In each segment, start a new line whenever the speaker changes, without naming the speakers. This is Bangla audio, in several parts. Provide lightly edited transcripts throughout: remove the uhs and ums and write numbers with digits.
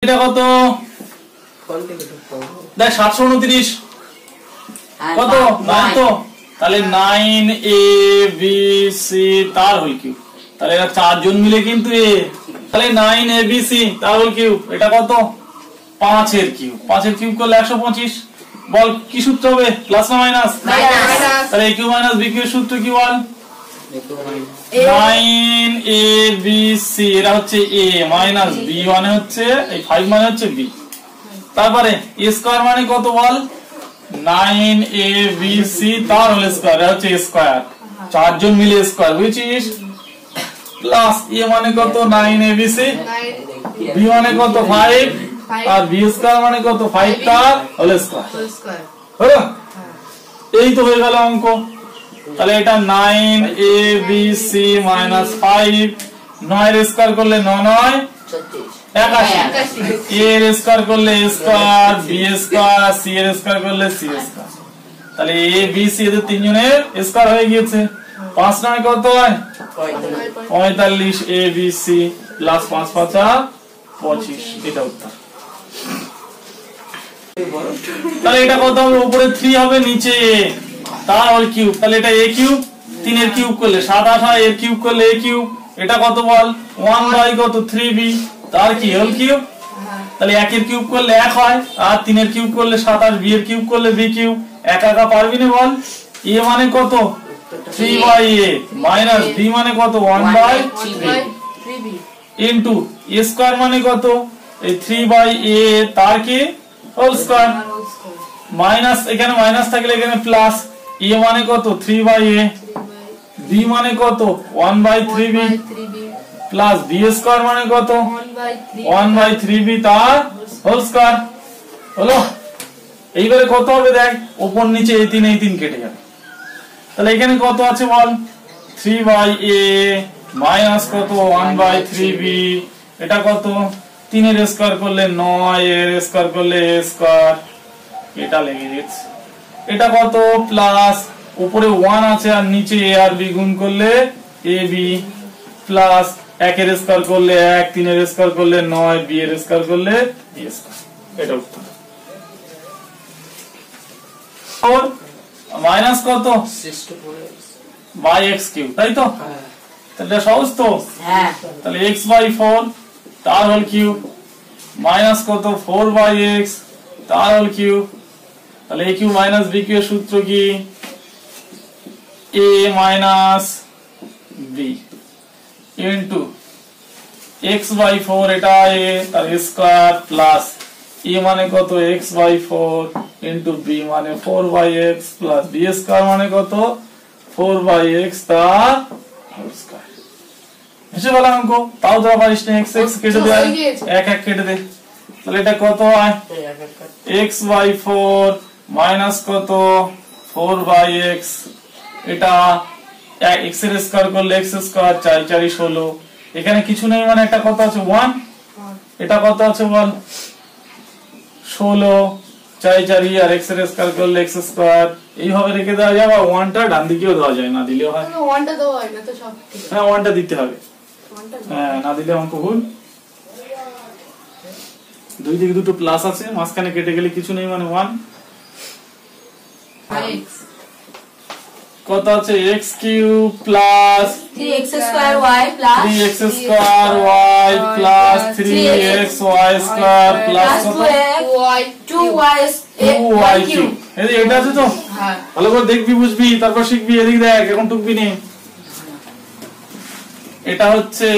এটা কত দেখ 729 কত 9 তো তাহলে 9abc তার হোল কিউব তাহলে এরা চারজন মিলে কিন্তু এ তাহলে 9abc তার হোল কিউব এটা কত 5 এর কিউব 5 এর কিউব করলে 125 বল কি সূত্র হবে প্লাস না মাইনাস তাহলে a cube minus b cube এর সূত্র কি বল 9abc এরা হচ্ছে a মাইনাস b মানে হচ্ছে এই 5 মানে হচ্ছে b তারপরে a স্কয়ার মানে কত বল 9abc তার হোল স্কয়ার এটা হচ্ছে a স্কয়ার চারজন মিলে স্কয়ার বুঝছিস প্লাস a মানে কত 9abc b মানে কত 5 আর b স্কয়ার মানে কত 5 তার হোল স্কয়ার হলো এই তো হয়ে গেল অঙ্ক তাহলে এটা 9abc - 5 9 এর স্কয়ার করলে 9 9 81 a এর স্কয়ার করলে a square b square c এর স্কয়ার করলে c স্কয়ার তাহলে a b c এদের তিনজনের স্কয়ার হয়ে গিয়েছে 5 9 কত হয় 45 a b c প্লাস 5 5 25 এটা উত্তর তাহলে এটা কত হবে উপরে 3 হবে নিচে a তার হোল কিউব তাহলে এটা a কিউব 3 এর কিউব করলে 7 8 হয় এর কিউব করলে a কিউব এটা কত বল 1 বাই কত 3b তার কি হোল কিউব তাহলে 1 এর কিউব করলে 1 হয় আর 3 এর কিউব করলে 7 আর b এর কিউব করলে b কিউব একা একা পারবি না বল a মানে কত 3 বাই a মাইনাস b মানে কত 1 by 3b into a square মানে কত এই 3 বাই a তার কি হোল স্কয়ার মাইনাস এখানে মাইনাস থাকলে এখানে প্লাস a মানে কত 3 বাই a b মানে কত 1 by 3b plus b square মানে কত 1 বাই 3b তার হোল স্কয়ার হলো এইবারে কত হবে দেখ উপর নিচে এই 3 কেটে যাবে তাহলে এখানে কত আছে বল 3 বাই a মাইনাস কত 1 বাই 3b এটা কত 3 এর স্কয়ার করলে 9 এর স্কয়ার করলে a স্কয়ার এটা লেগে যাচ্ছে এটা কত প্লাস উপরে 1 আছে আর নিচে a আর b গুণ করলে ab প্লাস 1 এর স্কয়ার করলে 1 3 এর স্কয়ার করলে 9 b এর স্কয়ার করলে b স্কয়ার এটা উত্তর और মাইনাস কত 64 বাই x কিউব তাই তো তাহলে সহজ তো হ্যাঁ তাহলে x বাই 4 তার হোল কিউব মাইনাস কত 4 বাই x তার হোল কিউব তাহলে a cube minus b cube এর সূত্র কি a minus b into x by 4 এটা a তার স্কয়ার প্লাস a মানে কত x বাই 4 ইনটু b মানে 4 by x plus b square মানে কত 4 বাই x তার হোল স্কয়ার এসে বলা অঙ্ক তাও তো পারিস না x x কেটে দে 1 1 কেটে দে তাহলে এটা কত হয় x বাই 4 মাইনাস কত 4 বাই x এটা x এর স্কয়ার করলে x স্কয়ার 4 4 16 এখানে কিছু নেই মানে একটা কত আছে 1 এটা কত আছে বল 16 4 4 আর x এর স্কয়ার করলে x স্কয়ার এইভাবে রেখে দেওয়া যায় বা 1 টা ডান দিকেও দেওয়া যায় না দিলেও হয়
1 টা দেওয়া হয় না তো সব ঠিক
হ্যাঁ 1 টা দিতে হবে হ্যাঁ না দিলে অঙ্ক ভুল দুই দিকে দুটো প্লাস আছে মাঝখানে কেটে গেলে কিছু নেই মানে 1
x
কত আছে x cube plus
3x square y plus
3x square y plus 3xy square plus কত
y
2y
কিউব এটা আছে তো
হ্যাঁ
ভালো করে দেখবি বুঝবি তারপর শিখবি এদিক দেখ এখন টুকবি নে এটা হচ্ছে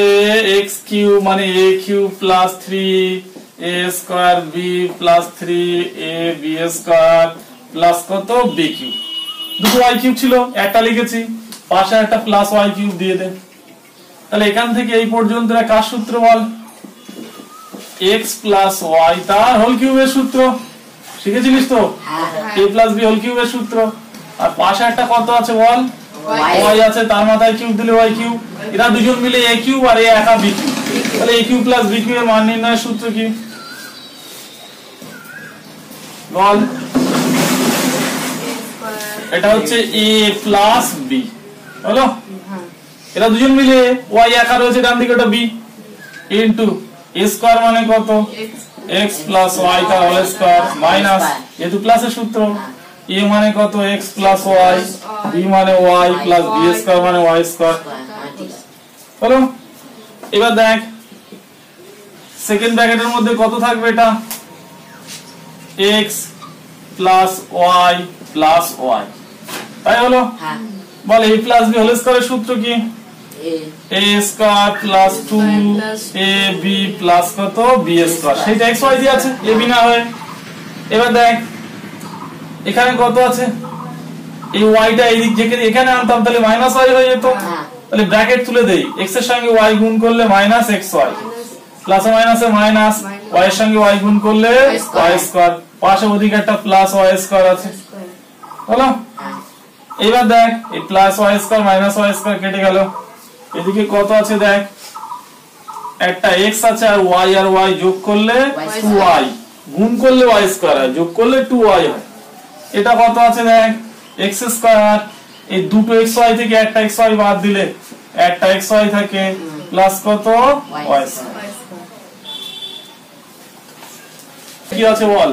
x কিউব মানে a cube plus 3a square b plus 3ab square plus কত b কিউব দুটো y কিউব ছিল একটা লিখেছি পাশে একটা প্লাস y কিউব দিয়ে দে তাহলে এখান থেকে এই পর্যন্ত কার সূত্র বল x প্লাস y তার হোল কিউবের সূত্র শিখেছিস তো a প্লাস b হোল কিউবের সূত্র আর পাশে একটা কত আছে বল y আছে তার মাথায় কিউব দিলে y কিউব এরা দুজন মিলে a কিউব আর a একা b কিউব তাহলে a cube plus b cube এর মান নির্ণয়ের সূত্র কি বল এটা হচ্ছে a প্লাস b হলো এরা দুজন মিলে y একা রয়েছে ডান দিকে ওটা b ইনটু a স্কয়ার মানে কত x প্লাস y का होल स्क्वायर माइनस ये तो प्लस এর সূত্র a মানে কত x প্লাস y b মানে y প্লাস b স্কয়ার মানে y স্কয়ার হলো এবার দেখ সেকেন্ড ব্র্যাকেটের মধ্যে কত থাকবে এটা x plus y plus y তাই হলো
হ্যাঁ
বল a প্লাস b হোল স্কয়ারের সূত্র কি a square plus 2ab plus কত b স্কয়ার সেটা xy দিয়ে আছে a b না হয় এবার দেখ এখানে কত আছে এই y টা এই দিক থেকে এখানে আনতাম তাহলে মাইনাস y হয়ে যেত তাহলে ব্র্যাকেট তুলে দেই x এর সঙ্গে y গুণ করলে মাইনাস xy প্লাস মাইনাসে মাইনাস y এর সঙ্গে y গুণ করলে y স্কয়ার পাশে ওদিকে একটা প্লাস y স্কয়ার আছে হলো এবার দেখ এই plus y square minus y square কেটে গেল এদিকে কত আছে দেখ একটা x আছে আর y যোগ করলে 2y গুণ করলে y স্কয়ার হয় যোগ করলে 2y হয় এটা কত আছে দেখ x স্কয়ার এই দুটো xy থেকে একটা xy বাদ দিলে একটা xy থাকে প্লাস কত y স্কয়ার কি আছে বল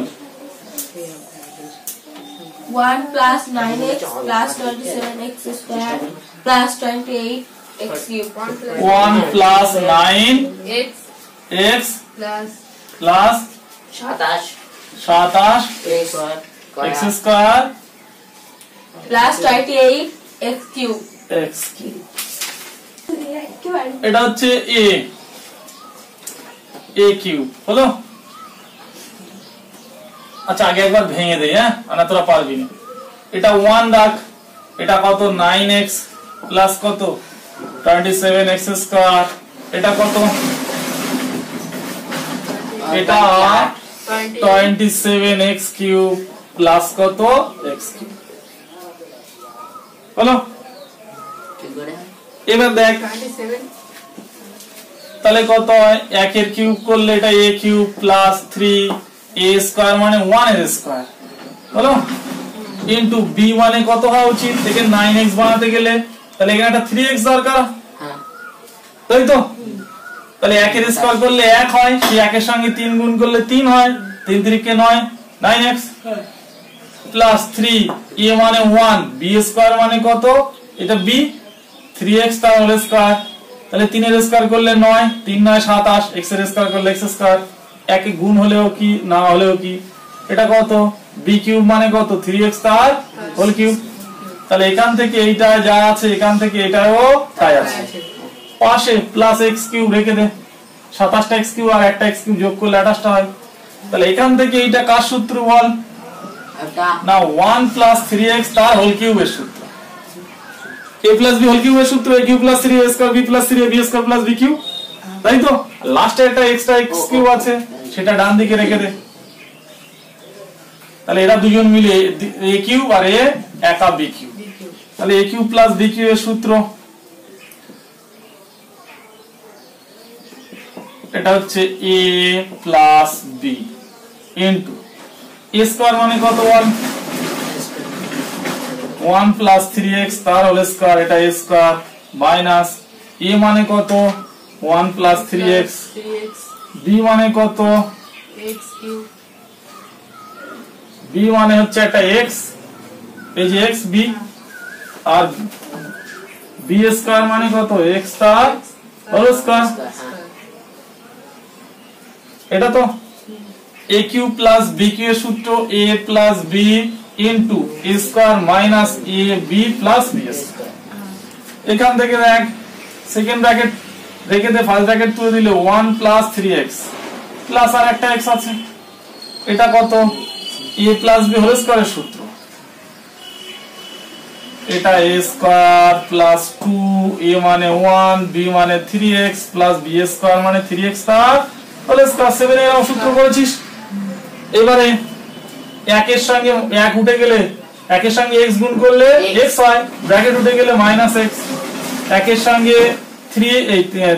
1 plus 9x plus 27x square plus 28x cube
1 plus 9
x
x
plus
plus 27 x square
plus 28x cube
x এটা হচ্ছে a কিউব হলো আচ্ছা আগে একবার ভেঙে দেই হ্যাঁ না তোরা পারবি না এটা 1 রাখ এটা কত 9x প্লাস কত 27x স্কয়ার এটা কত এটা 27x কিউব প্লাস কত x কিউব হলো এবার দেখ
27
তাহলে কত হয় 1 এর কিউব করলে এটা a cube plus 3 a square মানে 1 এর স্কয়ার হলো ইনটু b মানে কত হওয়া উচিত থেকে 9x বানাতে গেলে তাহলে এখানে একটা 3x দরকার
হ্যাঁ
তাই তো তাহলে 1 এর স্কয়ার করলে 1 হয় সেই 1 এর সঙ্গে 3 গুণ করলে 3 হয় 3 3 কে 9 9x প্লাস 3 a মানে 1 b স্কয়ার মানে কত এটা b 3x তার হোল স্কয়ার তাহলে 3 এর স্কয়ার করলে 9 3 9 27 x এর স্কয়ার করলে x স্কয়ার একে গুণ হলেও কি না হলেও কি এটা কত b কিউব মানে কত 3x তার হোল কিউব তাহলে এখান থেকে এইটা যা আছে এখান থেকে এটাও তাই আছে পাশে প্লাস x কিউব রেখে দে 27টা x কিউব আর একটা x কিউব যোগ করলে 28টা হয় তাহলে এখান থেকে এইটা কার সূত্র বল না 1 প্লাস 3x তার হোল কিউবের সূত্র a প্লাস b হোল কিউবের সূত্র a cube plus 3a square b plus 3ab square plus b cube তাই তো লাস্টে একটা এক্সট্রা x কিউব আছে সেটা ডান দিকে রেখে দে তাহলে এরা দুজন মিলে a কিউব আর a একা b কিউব তাহলে a কিউব প্লাস b কিউবের সূত্র এটা হচ্ছে a plus b into a square মানে কত 1 প্লাস 3x তার হোল স্কয়ার এটা a স্কয়ার মাইনাস a মানে কত 1 প্লাস 3x b মানে কত
x cube
b মানে হচ্ছে একটা x এই যে x b আর b স্কয়ার মানে কত x তার হোল স্কয়ার এটা তো a cube plus b cube এর সূত্র a plus b into a square minus a b plus b square এখান থেকে দেখ সেকেন্ড ব্র্যাকেট রেখে দে ফার্স্ট ব্র্যাকেট তুলে দিলে 1 প্লাস 3x প্লাস আর একটা x আছে এটা কত a প্লাস b হোল স্কয়ারের সূত্র এটা a স্কয়ার প্লাস 2 a মানে 1 b মানে 3x প্লাস b স্কয়ার মানে 3x তার হোল স্কয়ার 7 এর সূত্র করেছিস এবারে 1 এর সঙ্গে 1 উঠে গেলে 1 এর সঙ্গে x গুণ করলে x হয় ব্র্যাকেট উঠে গেলে -x 1 এর সঙ্গে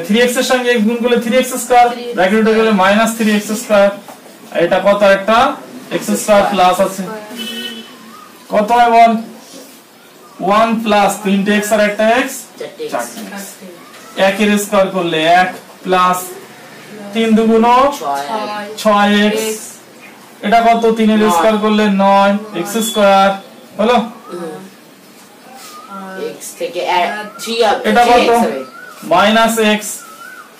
3x এর সঙ্গে x গুণ করলে 3x স্কয়ার ব্র্যাকেট উঠে গেলে -3x স্কয়ার এটা কত একটা x স্কয়ার প্লাস আছে কত হয় বল 1 প্লাস 3x আর একটা x 4x 1 এর স্কয়ার করলে 1 প্লাস 3 দুগুণ 6x, এটা কত 3 এর স্কয়ার করলে 9 x স্কয়ার হলো,
x থেকে 3 হবে,
এটা কত মাইনাস x,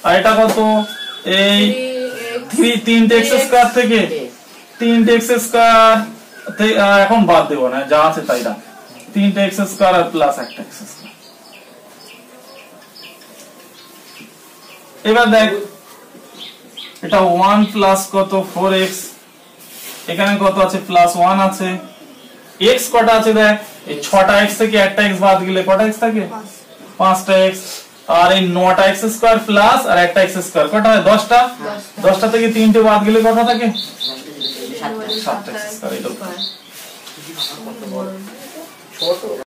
আর এটা কত এই 3x স্কয়ার থেকে 3x স্কয়ার, এখন বাদ দেব না যা আছে তাই রাখ, 3x স্কয়ার আর প্লাস 1x স্কয়ার। এবার দেখ এটা 1 প্লাস কত 4x, এখানে কত আছে প্লাস 1 আছে, x কটা আছে দেখ, এই 6টা x থেকে একটা x বাদ গেলে কটা x থাকে 5টা x, আর এই 9টা x স্কয়ার প্লাস আর একটা x স্কয়ার কটা হয় 10টা, 10টা থেকে 3টে বাদ গেলে কটা থাকে 7টা x স্কয়ার।